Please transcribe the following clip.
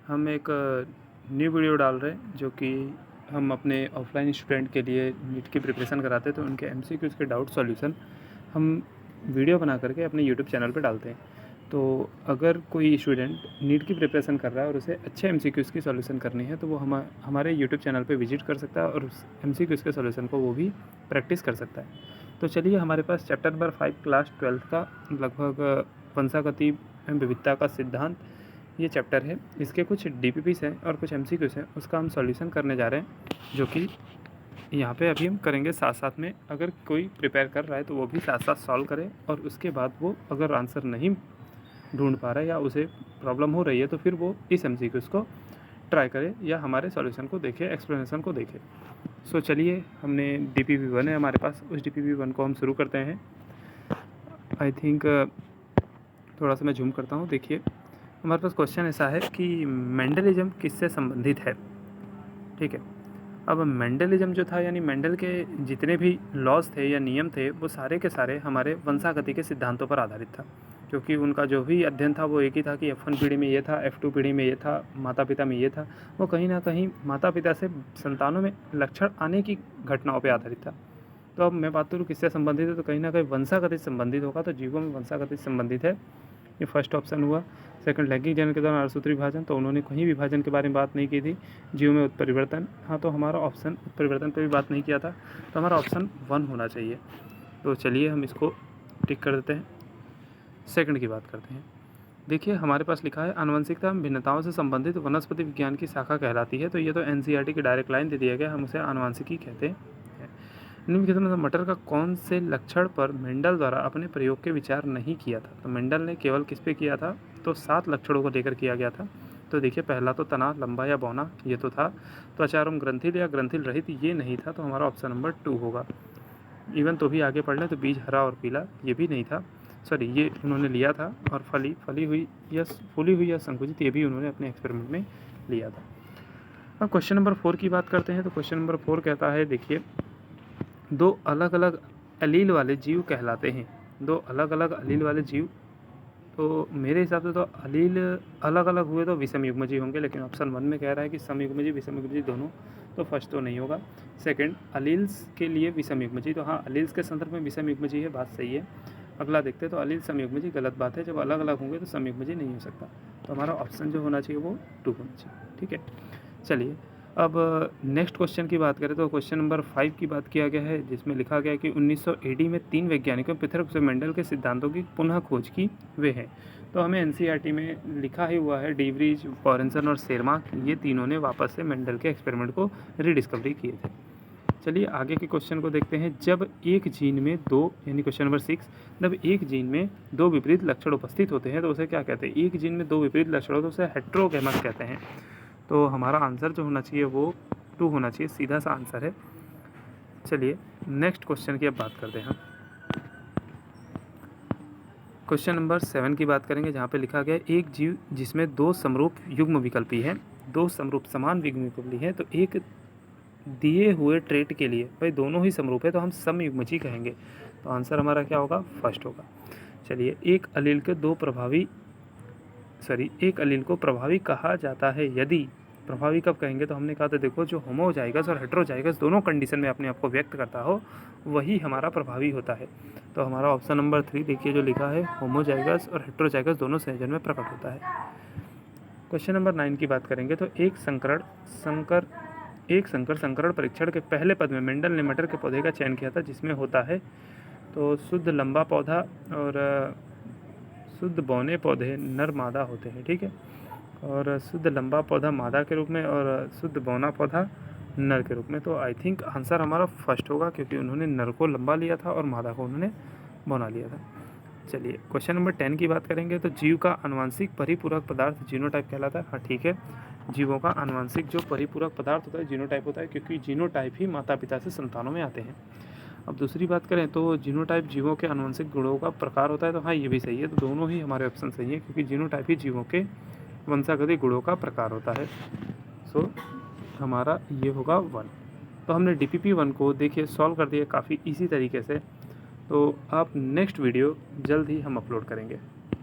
हम एक new video डाल रहे हैं जो कि हम अपने ऑफलाइन स्टूडेंट के लिए नीट की प्रिपरेशन कराते हैं, तो उनके एमसीक्यूज़ के डाउट सॉल्यूशन हम वीडियो बना करके अपने यूट्यूब चैनल पे डालते हैं। तो अगर कोई स्टूडेंट नीट की प्रिपरेशन कर रहा है और उसे अच्छे एमसीक्यूज़ की सॉल्यूशन करनी है, तो वो हमारे यूट्यूब चैनल पे विजिट कर सकता है और उस एमसीक्यूज़ के सॉल्यूशन को वो भी प्रैक्टिस कर सकता है। तो चलिए, हमारे पास चैप्टर नंबर 5 क्लास 12 का लगभग वंशागति एवं विविधता का सिद्धांत ये चैप्टर है। इसके कुछ डीपीपीस हैं और कुछ एमसीक्यूज़ हैं, उसका हम सॉल्यूशन करने जा रहे हैं, जो कि यहाँ पे अभी हम करेंगे साथ साथ में। अगर कोई प्रिपेयर कर रहा है तो वो भी साथ साथ सॉल्व करे, और उसके बाद वो अगर आंसर नहीं ढूंढ पा रहा है या उसे प्रॉब्लम हो रही है तो फिर वो इस एमसीक्यूज़ को ट्राई करे या हमारे सॉल्यूशन को देखे, एक्सप्लेनेशन को देखे। सो चलिए, हमने डीपीपी 1 है हमारे पास, उस डीपीपी 1 को हम शुरू करते हैं। आई थिंक थोड़ा सा मैं जूम करता हूँ। देखिए, हमारे पास क्वेश्चन ऐसा है कि मेंडलिज्म किससे संबंधित है। ठीक है, अब मेंडलिज्म जो था, यानी मेंडल के जितने भी लॉज थे या नियम थे, वो सारे के सारे हमारे वंशागति के सिद्धांतों पर आधारित था, क्योंकि उनका जो भी अध्ययन था वो एक ही था कि F1 पीढ़ी में ये था, F2 पीढ़ी में ये था, माता पिता में ये था। वो कहीं ना कहीं माता पिता से संतानों में लक्षण आने की घटनाओं पर आधारित था। तो अब मैं बात करूँ किससे संबंधित है, तो कहीं ना कहीं वंशागति से संबंधित होगा। तो जीवों में वंशागति से संबंधित है, ये फर्स्ट ऑप्शन हुआ। सेकंड, लैंगिक जनन के दौरान अर्धसूत्री विभाजन, तो उन्होंने कहीं विभाजन के बारे में बात नहीं की थी। जीव में उत्परिवर्तन, हाँ, तो हमारा ऑप्शन उत्परिवर्तन पे भी बात नहीं किया था, तो हमारा ऑप्शन 1 होना चाहिए। तो चलिए हम इसको टिक कर देते हैं। सेकंड की बात करते हैं। देखिए, हमारे पास लिखा है आनुवंशिकता भिन्नताओं से संबंधित वनस्पति विज्ञान की शाखा कहलाती है। तो ये तो एनसीईआरटी की डायरेक्ट लाइन दे दिया गया, हम उसे आनुवंशिकी कहते हैं। निम्नलिखित में मटर का कौन से लक्षण पर मेंडल द्वारा अपने प्रयोग के विचार नहीं किया था। तो मेंडल ने केवल किस पे किया था, तो 7 लक्षणों को लेकर किया गया था। तो देखिए, पहला तो तना, लंबा या बौना, ये तो था। त्वचा एवं ग्रंथिल या ग्रंथिल रहित, ये नहीं था, तो हमारा ऑप्शन नंबर 2 होगा। इवन तो भी आगे पढ़ लें तो बीज हरा और पीला, ये भी नहीं था। सॉरी, ये उन्होंने लिया था। और फली हुई या संकुचित, ये भी उन्होंने अपने एक्सपेरिमेंट में लिया था। अब क्वेश्चन नंबर 4 की बात करते हैं। तो क्वेश्चन नंबर 4 कहता है, देखिए, 2 अलग अलग अलील वाले जीव कहलाते हैं। 2 अलग अलग अलील वाले जीव, तो मेरे हिसाब से तो अलील अलग अलग हुए तो विषम युग्मजीव होंगे, लेकिन ऑप्शन 1 में कह रहा है कि समयुग्मजीव विषम युग्मजीव दोनों, तो फर्स्ट तो नहीं होगा। सेकंड, अलील्स के लिए विषम युग्मजीव, तो हाँ, अलील्स के संदर्भ में विषम युग्मजीव है, बात सही है। अगला देखते हैं, तो अलील समयुग्मजीव, गलत बात है। जब अलग अलग होंगे तो समयुग्मजीव नहीं हो सकता, तो हमारा ऑप्शन जो होना चाहिए वो 2 होना चाहिए। ठीक है, चलिए अब नेक्स्ट क्वेश्चन की बात करें। तो क्वेश्चन नंबर 5 की बात किया गया है, जिसमें लिखा गया है कि 1900 AD में 3 वैज्ञानिकों पृथक से मेंडल के सिद्धांतों की पुनः खोज की वे हैं। तो हमें एनसीईआरटी में लिखा ही हुआ है, डीवरीज, पॉरेंसन और शेरमार्क, ये तीनों ने वापस से मेंडल के एक्सपेरिमेंट को रीडिस्कवरी किए थे। चलिए आगे के क्वेश्चन को देखते हैं। जब एक जीन में 2, यानी क्वेश्चन नंबर 6, जब एक जीन में 2 विपरीत लक्षण उपस्थित होते हैं तो उसे क्या कहते हैं। एक जीन में 2 विपरीत लक्षण हो तो उसे हेट्रोगैमस कहते हैं। तो हमारा आंसर जो होना चाहिए वो 2 होना चाहिए, सीधा सा आंसर है। चलिए नेक्स्ट क्वेश्चन की अब बात करते हैं। क्वेश्चन नंबर 7 की बात करेंगे, जहाँ पे लिखा गया है एक जीव जिसमें 2 समरूप युग्म विकल्पी हैं, 2 समरूप समान युग्म विकल्पी हैं, तो एक दिए हुए ट्रेट के लिए, भाई दोनों ही समरूप है तो हम समयुग्मजीव कहेंगे। तो आंसर हमारा क्या होगा, फर्स्ट होगा। चलिए, एक अलील को प्रभावी कहा जाता है यदि, प्रभावी कब कहेंगे, तो हमने कहा था देखो, जो होमोजाइगस और हेट्रोजाइगस दोनों कंडीशन में अपने आप को व्यक्त करता हो वही हमारा प्रभावी होता है। तो हमारा ऑप्शन नंबर 3 देखिए जो लिखा है, होमोजाइगस और हेट्रोजाइगस दोनों संयोजन में प्रकट होता है। क्वेश्चन नंबर 9 की बात करेंगे। तो एक संकर संकरण परीक्षण के पहले पद में मेंडल ने मटर के पौधे का चयन किया था, जिसमें होता है तो शुद्ध लंबा पौधा और शुद्ध बौने पौधे नर मादा होते हैं। ठीक है, और शुद्ध लंबा पौधा मादा के रूप में और शुद्ध बौना पौधा नर के रूप में। तो आई थिंक आंसर हमारा फर्स्ट होगा, क्योंकि उन्होंने नर को लंबा लिया था और मादा को उन्होंने बौना लिया था। चलिए क्वेश्चन नंबर 10 की बात करेंगे। तो जीव का आनुवंशिक परिपूरक पदार्थ जीनोटाइप कहलाता है। हाँ ठीक है, जीवों का आनुवंशिक जो परिपूरक पदार्थ होता है जीनोटाइप होता है, क्योंकि जीनोटाइप ही माता पिता से संतानों में आते हैं। अब दूसरी बात करें तो जीनोटाइप जीवों के आनुवंशिक गुणों का प्रकार होता है। तो हाँ, ये भी सही है, तो दोनों ही हमारे ऑप्शन सही है, क्योंकि जीनोटाइप ही जीवों के वंशागति गुणों का प्रकार होता है। सो हमारा ये होगा 1। तो हमने DPP 1 को देखिए सॉल्व कर दिया काफ़ी इजी तरीके से। तो आप नेक्स्ट वीडियो जल्द ही हम अपलोड करेंगे।